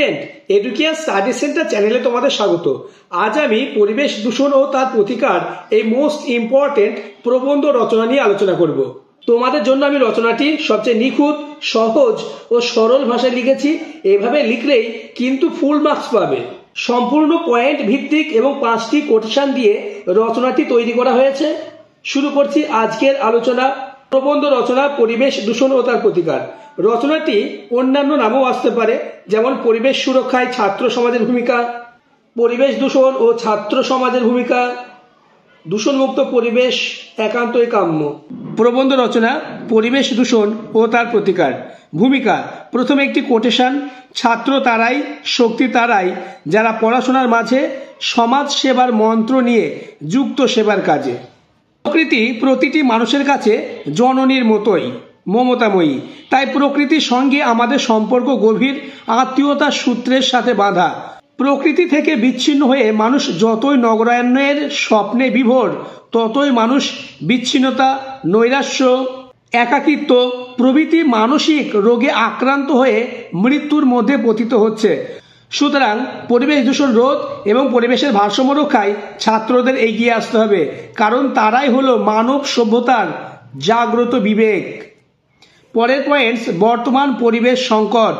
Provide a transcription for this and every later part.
Student, educare study centre চ্যানেলে তোমাদের স্বাগত। আজ আমি পরিবেশ দূষণ ও তার প্রতিকার এই মোস্ট ইম্পর্টেন্ট প্রবন্ধ রচনা নিয়ে আলোচনা করব। তোমাদের জন্য আমি রচনাটি সবচেয়ে নিখুঁত, সহজ ও সরল ভাষায় লিখেছি। এভাবে লিখলেই কিন্তু ফুল মার্কস পাবে। সম্পূর্ণ পয়েন্ট ভিত্তিক এবং 5টি কোটেশন দিয়ে রচনাটি তৈরি করা হয়েছে। শুরু করছি আজকের আলোচনা। প্রবন্ধ রচনা পরিবেশ দূষণ ও তার প্রতিকার। রচনাটি অন্যান্য নামও আসতে পারে, যেমন পরিবেশ সুরক্ষায় ছাত্র সমাজের ভূমিকা, পরিবেশ দূষণ ও ছাত্র সমাজের ভূমিকা, দূষণমুক্ত পরিবেশ একান্তই কাম্য। প্রবন্ধ রচনা পরিবেশ দূষণ ও তার প্রতিকার। ভূমিকা, প্রথমে একটি কোটেশন। ছাত্র তারাই, শক্তি তারাই যারা পড়াশোনার মাঝে সমাজ সেবার মন্ত্র নিয়ে যুক্ত সেবার কাজে। প্রকৃতি প্রতিটি মানুষের কাছে জননীর মতোই মমতাময়ী, তাই প্রকৃতির সঙ্গে আমাদের সম্পর্ক গভীর আত্মীয়তার সূত্রের সাথে বাঁধা। প্রকৃতি থেকে বিচ্ছিন্ন হয়ে মানুষ যতই নগরায়নের স্বপ্নে বিভোর, ততই মানুষ বিচ্ছিন্নতা, নৈরাশ্য, একাকিত্ব প্রভৃতি মানসিক রোগে আক্রান্ত হয়ে মৃত্যুর মধ্যে পতিত হচ্ছে। সুতরাং পরিবেশ দূষণ রোধ এবং পরিবেশের ভারসাম্য রক্ষায় ছাত্রদের এগিয়ে আসতে হবে, কারণ তারাই হলো মানব সভ্যতার জাগ্রত বিবেক। পরের পয়েন্টস, বর্তমান পরিবেশ সংকট।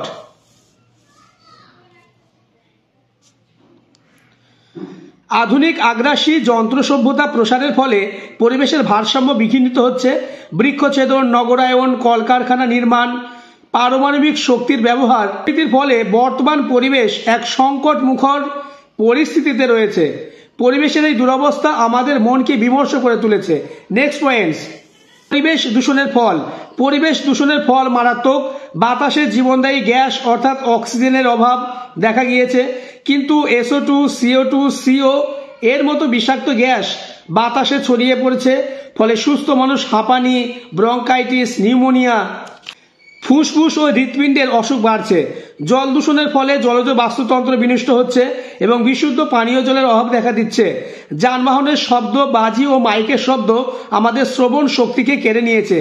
আধুনিক আগ্রাসী যন্ত্র সভ্যতা প্রসারের ফলে পরিবেশের ভারসাম্য বিঘ্নিত হচ্ছে। বৃক্ষছেদন, নগরায়ন, কলকারখানা নির্মাণ, পারমাণবিক শক্তির ব্যবহার এর ফলে বর্তমান পরিবেশ এক সংকট মুখর পরিস্থিতিতে রয়েছে। পরিবেশের এই দুরবস্থা আমাদের মনকে বিমর্ষ করে তুলেছে। নেক্সট পয়েন্টস, পরিবেশ দূষণের ফল। পরিবেশ দূষণের ফল মারাত্মক। বাতাসে জীবনদায়ী গ্যাস অর্থাৎ অক্সিজেনের অভাব দেখা গিয়েছে, কিন্তু SO2, CO2, CO এর মতো বিষাক্ত গ্যাস বাতাসে ছড়িয়ে পড়েছে। ফলে সুস্থ মানুষ হাঁপানি, ব্রঙ্কাইটিস, নিউমোনিয়া, ফুসফুস ও হৃৎপিণ্ডের অসুখ বাড়ছে। জল দূষণের ফলে জলজ বাস্তুতন্ত্র বিনষ্ট হচ্ছে এবং বিশুদ্ধ পানীয় জলের অভাব দেখা দিচ্ছে। যানবাহনের শব্দ, বাজি ও মাইকের শব্দ আমাদের শ্রবণ শক্তিকে কেড়ে নিয়েছে।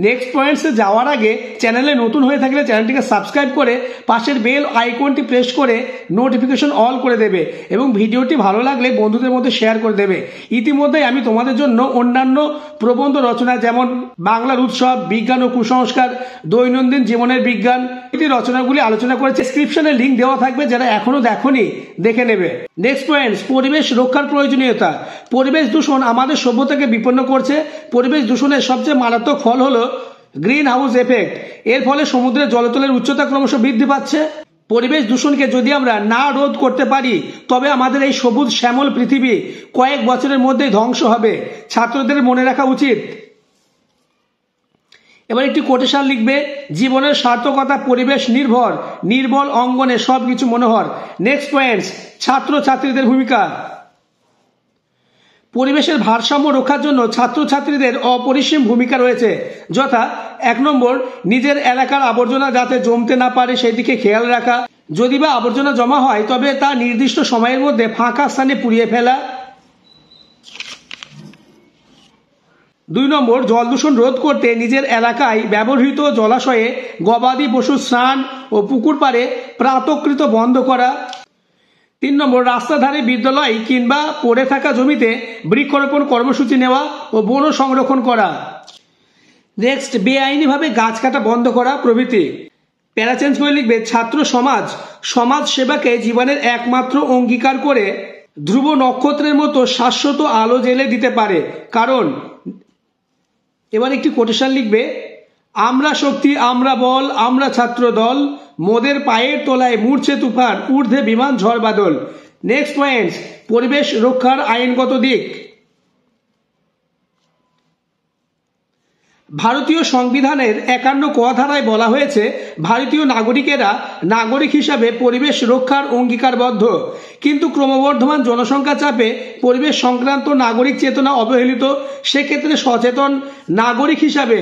নেক্সট পয়েন্টসে যাওয়ার আগে চ্যানেলে নতুন হয়ে থাকলে চ্যানেলটিকে সাবস্ক্রাইব করে পাশের বেল আইকনটি প্রেস করে নোটিফিকেশন অল করে দেবে এবং ভিডিওটি ভালো লাগলে বন্ধুদের মধ্যে শেয়ার করে দেবে। ইতিমধ্যেই আমি তোমাদের জন্য অন্যান্য প্রবন্ধ রচনা, যেমন বাংলার উৎসব, বিজ্ঞান ও কুসংস্কার, দৈনন্দিন জীবনের বিজ্ঞান, এই রচনাগুলি আলোচনা করেছে। ডেসক্রিপশনে লিঙ্ক দেওয়া থাকবে, যারা এখনো দেখোনি দেখে নেবে। নেক্সট পয়েন্টস, পরিবেশ রক্ষার প্রয়োজনীয়তা। পরিবেশ দূষণ আমাদের সভ্যতাকে বিপন্ন করছে। পরিবেশ দূষণের সবচেয়ে মারাত্মক ফল হলো গ্রিন হাউস এফেক্ট। এর ফলে সমুদ্রের জলতলের উচ্চতা ক্রমশ বৃদ্ধি পাচ্ছে। পরিবেশ দূষণকে যদি আমরা না রোধ করতে পারি, তবে আমাদের এই সবুজ শ্যামল পৃথিবী কয়েক বছরের মধ্যেই ধ্বংস হবে। ছাত্রদের মনে রাখা উচিত। এবার একটি কোটেশন লিখবে, জীবনের সার্থকতা পরিবেশ নির্ভর, নির্বল অঙ্গনে সবকিছু মনোহর। নেক্সট পয়েন্টস, ছাত্র ছাত্রীদের ভূমিকা। পরিবেশের ভারসাম্য রক্ষার জন্য ছাত্রছাত্রীদের অপরিসীম ভূমিকা রয়েছে, যথা 1 নম্বর, নিজের এলাকার আবর্জনা যাতে জমতে না পারে সেই দিকে খেয়াল রাখা। যদি বা আবর্জনা জমা হয়, তবে তা নির্দিষ্ট সময়ের মধ্যে ফাঁকা স্থানে পুড়িয়ে ফেলা। 2 নম্বর, জল দূষণ রোধ করতে নিজের এলাকায় ব্যবহৃত জলাশয়ে গবাদি পশুর স্নান ও পুকুর পাড়ে প্রাতকৃত বন্ধ করা। 3 নম্বর, রাস্তার ধারে, বিদ্যালয় কিংবা পড়ে থাকা জমিতে বৃক্ষরোপণ কর্মসূচি নেওয়া ও বন সংরক্ষণ করা। নেক্সট, বেআইনিভাবে গাছ কাটা বন্ধ করা প্রভৃতি। প্যারা চেঞ্জ করে লিখবে, ছাত্র সমাজ সমাজ সেবাকে জীবনের একমাত্র অঙ্গীকার করে ধ্রুব নক্ষত্রের মতো শাশ্বত আলো জেলে দিতে পারে, কারণ। এবার একটি কোটেশন লিখবে, আমরা শক্তি, আমরা বল, আমরা ছাত্র দল, মোদের পায়ের তলায় মূর্ছে তুফান, ঊর্ধ্বে বিমান ঝড় বাদল। নেক্সট পয়েন্টস, পরিবেশ রক্ষার আইনগত দিক। ভারতীয় সংবিধানের 51 ক ধারায় বলা হয়েছে, ভারতীয় নাগরিকেরা নাগরিক হিসাবে পরিবেশ রক্ষার অঙ্গীকারবদ্ধ। কিন্তু ক্রমবর্ধমান জনসংখ্যা চাপে পরিবেশ সংক্রান্ত নাগরিক চেতনা অবহেলিত। সেক্ষেত্রে সচেতন নাগরিক হিসাবে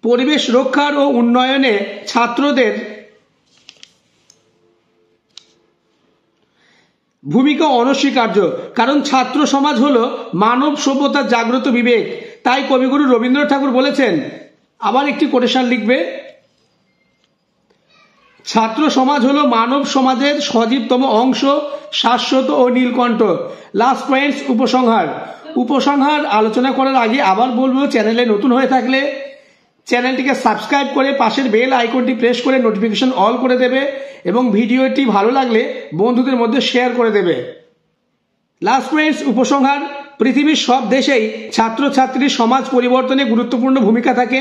পরিবেশ রক্ষার ও উন্নয়নে ছাত্রদের ভূমিকা অনস্বীকার্য, কারণ ছাত্র সমাজ হলো মানব সভ্যতার জাগ্রত বিবেক। তাই কবিগুরু রবীন্দ্রনাথ ঠাকুর বলেছেন। আবার একটি কোটেশন লিখবে, ছাত্র সমাজ হলো মানব সমাজের সজীবতম অংশ, শাশ্বত ও নীলকণ্ঠ। লাস্ট পয়েন্টস, উপসংহার আলোচনা করার আগে আবার বলবো, চ্যানেলে নতুন হয়ে থাকলে চ্যানেলটিকে সাবস্ক্রাইব করে পাশের বেল আইকনটি প্রেস করে নোটিফিকেশন অল করে দেবে এবং ভিডিওটি ভালো লাগলে বন্ধুদের মধ্যে শেয়ার করে দেবে। লাস্ট পয়েন্টস, উপসংহার। পৃথিবীর সব দেশেই ছাত্রছাত্রীর সমাজ পরিবর্তনে গুরুত্বপূর্ণ ভূমিকা থাকে।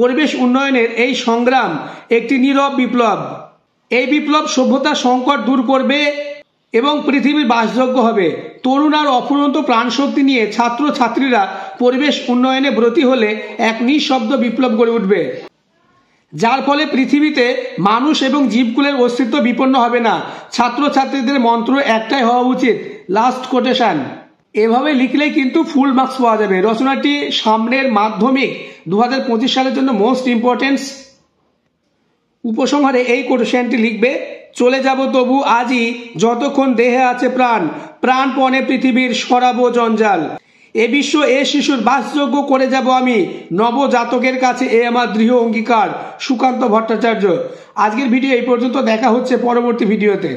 পরিবেশ উন্নয়নের এই সংগ্রাম একটি নীরব বিপ্লব। এই বিপ্লব সভ্যতার সংকট দূর করবে এবং পৃথিবীর বাসযোগ্য হবে। তরুণ আর অফুরন্ত প্রাণশক্তি নিয়ে ছাত্রছাত্রীরা পরিবেশ উন্নয়নে ব্রতী হলে এক নিঃশব্দ বিপ্লব গড়ে উঠবে, যার ফলে পৃথিবীতে মানুষ এবং জীবকুলের অস্তিত্ব বিপন্ন হবে না। ছাত্রছাত্রীদের মন্ত্র একটাই হওয়া উচিত, লাস্ট কোটেশন। এভাবে লিখলেই কিন্তু ফুল মার্কস পাওয়া যাবে। রচনাটি সামনের মাধ্যমিক 2025 সালের জন্য মোস্ট ইম্পর্টেন্স। উপসংহারে এই কোটেশনটি লিখবে, চলে যাব তবু আজই যতক্ষণ দেহে আছে প্রাণ, প্রাণপণে পৃথিবীর সরাবো জঞ্জাল। এ বিশ্ব এ শিশুর বাসযোগ্য করে যাব আমি, নবজাতকের কাছে এ আমার দৃঢ় অঙ্গীকার। সুকান্ত ভট্টাচার্য। আজকের ভিডিও এই পর্যন্ত, দেখা হচ্ছে পরবর্তী ভিডিওতে।